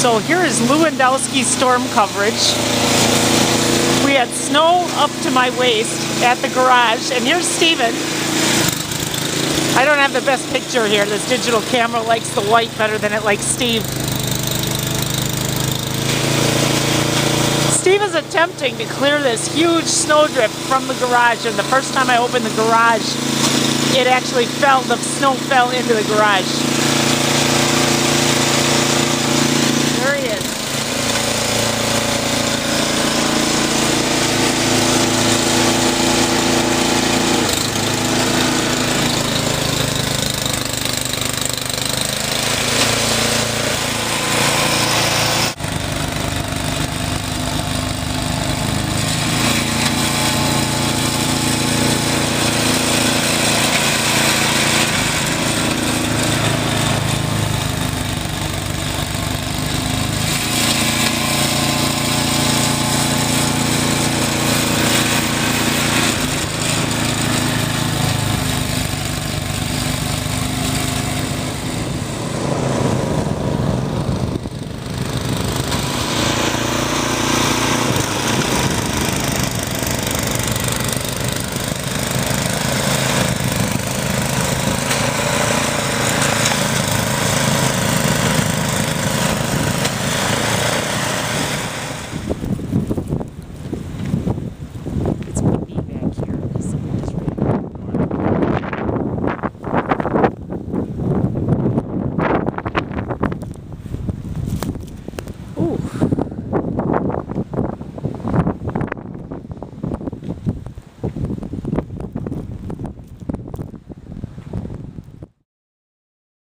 So here is Lewandowski storm coverage. We had snow up to my waist at the garage, and here's Steven. I don't have the best picture here. This digital camera likes the white better than it likes Steve. Steve is attempting to clear this huge snowdrift from the garage, and the first time I opened the garage, it actually fell, the snow fell into the garage.